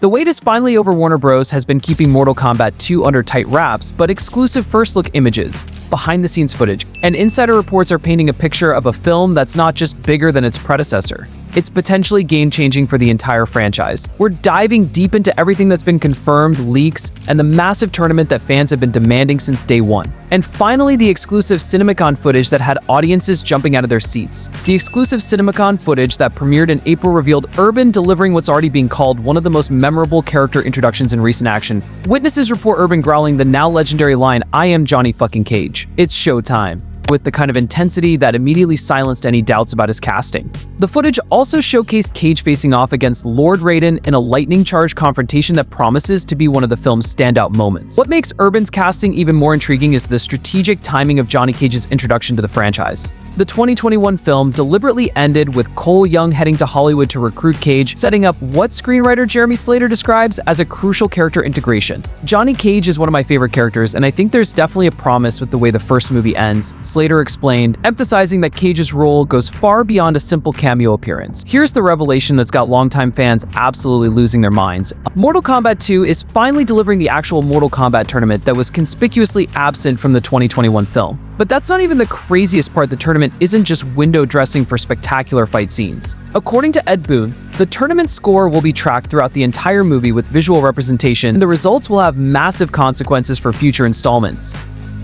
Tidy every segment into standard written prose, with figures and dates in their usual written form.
The wait is finally over. Warner Bros. Has been keeping Mortal Kombat 2 under tight wraps, but exclusive first-look images, behind-the-scenes footage, and insider reports are painting a picture of a film that's not just bigger than its predecessor. It's potentially game-changing for the entire franchise. We're diving deep into everything that's been confirmed, leaks, and the massive tournament that fans have been demanding since day one. And finally, the exclusive CinemaCon footage that had audiences jumping out of their seats. The exclusive CinemaCon footage that premiered in April revealed Urban delivering what's already being called one of the most memorable character introductions in recent action. Witnesses report Urban growling the now legendary line, "I am Johnny fucking Cage. It's showtime," with the kind of intensity that immediately silenced any doubts about his casting. The footage also showcased Cage facing off against Lord Raiden in a lightning-charged confrontation that promises to be one of the film's standout moments. What makes Urban's casting even more intriguing is the strategic timing of Johnny Cage's introduction to the franchise. The 2021 film deliberately ended with Cole Young heading to Hollywood to recruit Cage, setting up what screenwriter Jeremy Slater describes as a crucial character integration. Johnny Cage is one of my favorite characters, and I think there's definitely a promise with the way the first movie ends, Slater explained, emphasizing that Cage's role goes far beyond a simple cameo appearance. Here's the revelation that's got longtime fans absolutely losing their minds. Mortal Kombat 2 is finally delivering the actual Mortal Kombat tournament that was conspicuously absent from the 2021 film. But that's not even the craziest part. The tournament isn't just window dressing for spectacular fight scenes. According to Ed Boon, the tournament score will be tracked throughout the entire movie with visual representation, and the results will have massive consequences for future installments.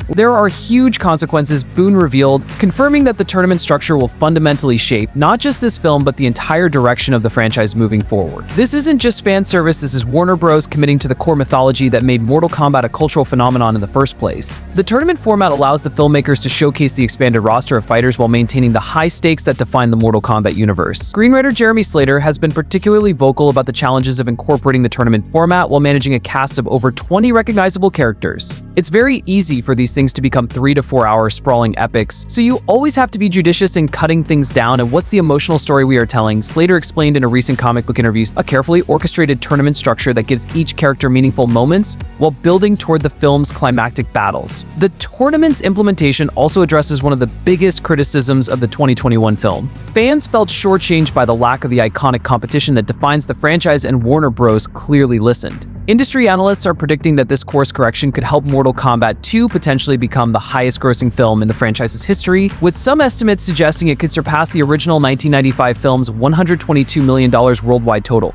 There are huge consequences, Boon revealed, confirming that the tournament structure will fundamentally shape not just this film but the entire direction of the franchise moving forward. This isn't just fan service, this is Warner Bros. Committing to the core mythology that made Mortal Kombat a cultural phenomenon in the first place. The tournament format allows the filmmakers to showcase the expanded roster of fighters while maintaining the high stakes that define the Mortal Kombat universe. Screenwriter Jeremy Slater has been particularly vocal about the challenges of incorporating the tournament format while managing a cast of over 20 recognizable characters. It's very easy for these things to become 3 to 4 hour sprawling epics, so you always have to be judicious in cutting things down. And what's the emotional story we are telling? Slater explained in a recent comic book interview, a carefully orchestrated tournament structure that gives each character meaningful moments while building toward the film's climactic battles. The tournament's implementation also addresses one of the biggest criticisms of the 2021 film. Fans felt shortchanged by the lack of the iconic competition that defines the franchise, and Warner Bros. Clearly listened. Industry analysts are predicting that this course correction could help Mortal Kombat 2 potentially become the highest-grossing film in the franchise's history, with some estimates suggesting it could surpass the original 1995 film's $122 million worldwide total.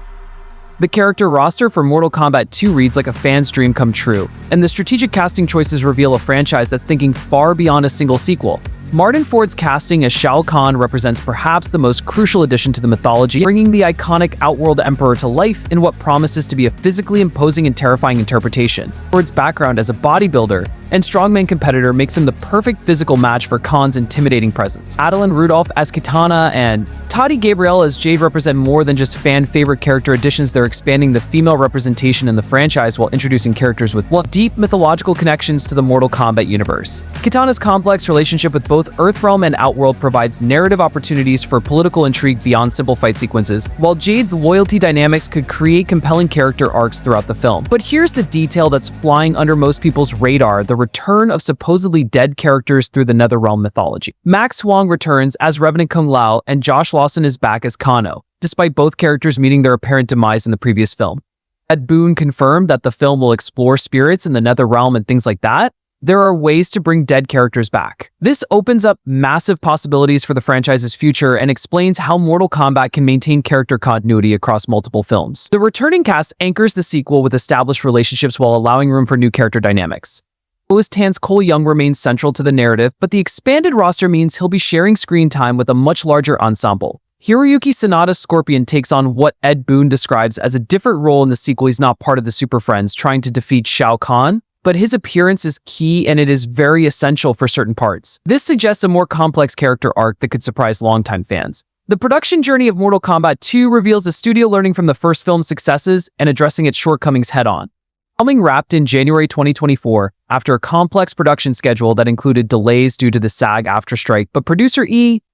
The character roster for Mortal Kombat 2 reads like a fan's dream come true, and the strategic casting choices reveal a franchise that's thinking far beyond a single sequel. Martin Ford's casting as Shao Kahn represents perhaps the most crucial addition to the mythology, bringing the iconic Outworld Emperor to life in what promises to be a physically imposing and terrifying interpretation. Ford's background as a bodybuilder and strongman competitor makes him the perfect physical match for Kahn's intimidating presence. Adeline Rudolph as Kitana and Tati Gabrielle as Jade represent more than just fan-favorite character additions. They're expanding the female representation in the franchise while introducing characters with deep mythological connections to the Mortal Kombat universe. Kitana's complex relationship with both Earthrealm and Outworld provides narrative opportunities for political intrigue beyond simple fight sequences, while Jade's loyalty dynamics could create compelling character arcs throughout the film. But here's the detail that's flying under most people's radar: the return of supposedly dead characters through the Netherrealm mythology. Max Huang returns as Revenant Kung Lao, and Josh Lawson is back as Kano, despite both characters meeting their apparent demise in the previous film. Ed Boon confirmed that the film will explore spirits in the Netherrealm and things like that. There are ways to bring dead characters back. This opens up massive possibilities for the franchise's future and explains how Mortal Kombat can maintain character continuity across multiple films. The returning cast anchors the sequel with established relationships while allowing room for new character dynamics. Louis Tan's Cole Young remains central to the narrative, but the expanded roster means he'll be sharing screen time with a much larger ensemble. Hiroyuki Sanada's Scorpion takes on what Ed Boon describes as a different role in the sequel. He's not part of the Super Friends trying to defeat Shao Kahn, but his appearance is key and it is very essential for certain parts. This suggests a more complex character arc that could surprise longtime fans. The production journey of Mortal Kombat 2 reveals the studio learning from the first film's successes and addressing its shortcomings head-on. Filming wrapped in January 2024 after a complex production schedule that included delays due to the SAG-AFTRA strike, but producer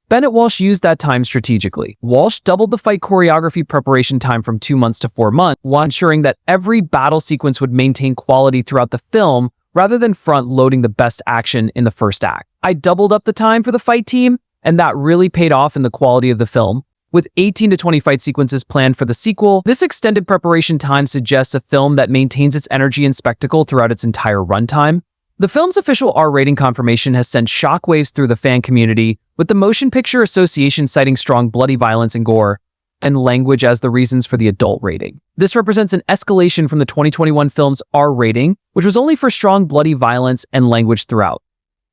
Bennett Walsh used that time strategically. Walsh doubled the fight choreography preparation time from 2 months to 4 months, while ensuring that every battle sequence would maintain quality throughout the film rather than front-loading the best action in the first act. I doubled up the time for the fight team, and that really paid off in the quality of the film. With 18 to 20 fight sequences planned for the sequel, this extended preparation time suggests a film that maintains its energy and spectacle throughout its entire runtime. The film's official R rating confirmation has sent shockwaves through the fan community, with the Motion Picture Association citing strong bloody violence and gore and language as the reasons for the adult rating. This represents an escalation from the 2021 film's R rating, which was only for strong bloody violence and language throughout,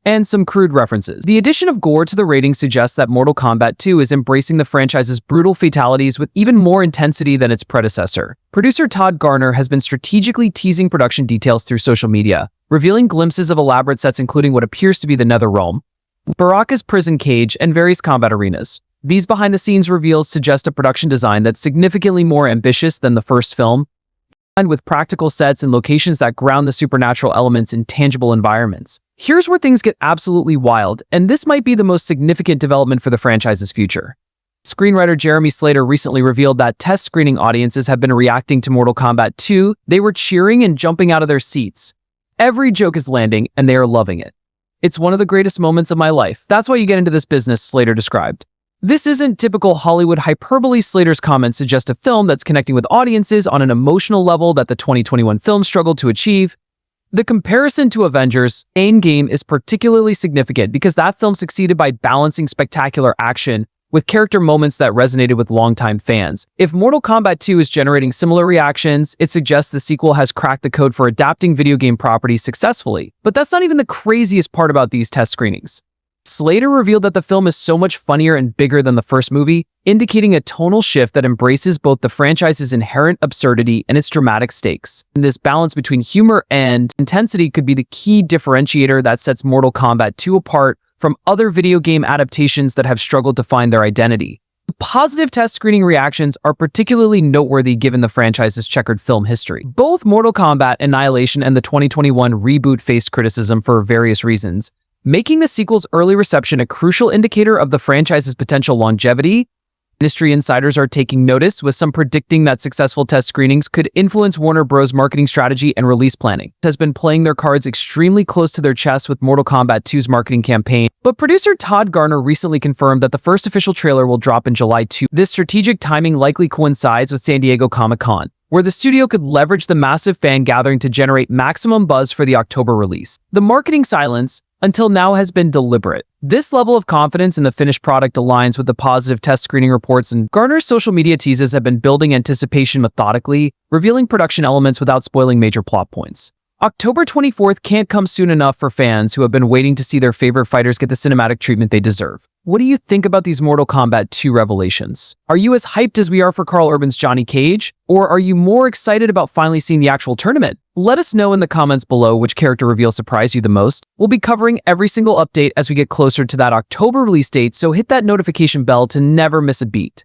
and some crude references. The addition of gore to the rating suggests that Mortal Kombat 2 is embracing the franchise's brutal fatalities with even more intensity than its predecessor. Producer Todd Garner has been strategically teasing production details through social media, revealing glimpses of elaborate sets including what appears to be the Netherrealm, Baraka's prison cage, and various combat arenas. These behind-the-scenes reveals suggest a production design that's significantly more ambitious than the first film, and with practical sets and locations that ground the supernatural elements in tangible environments. Here's where things get absolutely wild, and this might be the most significant development for the franchise's future. Screenwriter Jeremy Slater recently revealed that test screening audiences have been reacting to Mortal Kombat 2. They were cheering and jumping out of their seats. Every joke is landing, and they are loving it. It's one of the greatest moments of my life. That's why you get into this business, Slater described. This isn't typical Hollywood hyperbole. Slater's comments suggest a film that's connecting with audiences on an emotional level that the 2021 film struggled to achieve. The comparison to Avengers Endgame is particularly significant because that film succeeded by balancing spectacular action with character moments that resonated with longtime fans. If Mortal Kombat 2 is generating similar reactions, it suggests the sequel has cracked the code for adapting video game properties successfully. But that's not even the craziest part about these test screenings. Slater revealed that the film is so much funnier and bigger than the first movie, indicating a tonal shift that embraces both the franchise's inherent absurdity and its dramatic stakes. And this balance between humor and intensity could be the key differentiator that sets Mortal Kombat 2 apart from other video game adaptations that have struggled to find their identity. Positive test screening reactions are particularly noteworthy given the franchise's checkered film history. Both Mortal Kombat Annihilation and the 2021 reboot faced criticism for various reasons, making the sequel's early reception a crucial indicator of the franchise's potential longevity. Industry insiders are taking notice, with some predicting that successful test screenings could influence Warner Bros.' marketing strategy and release planning. It has been playing their cards extremely close to their chest with Mortal Kombat 2's marketing campaign, but producer Todd Garner recently confirmed that the first official trailer will drop in July 2. This strategic timing likely coincides with San Diego Comic-Con, where the studio could leverage the massive fan gathering to generate maximum buzz for the October release. The marketing silence until now has been deliberate. This level of confidence in the finished product aligns with the positive test screening reports, and Garner's social media teases have been building anticipation methodically, revealing production elements without spoiling major plot points. October 24th can't come soon enough for fans who have been waiting to see their favorite fighters get the cinematic treatment they deserve. What do you think about these Mortal Kombat 2 revelations? Are you as hyped as we are for Karl Urban's Johnny Cage? Or are you more excited about finally seeing the actual tournament? Let us know in the comments below which character reveal surprised you the most. We'll be covering every single update as we get closer to that October release date, so hit that notification bell to never miss a beat.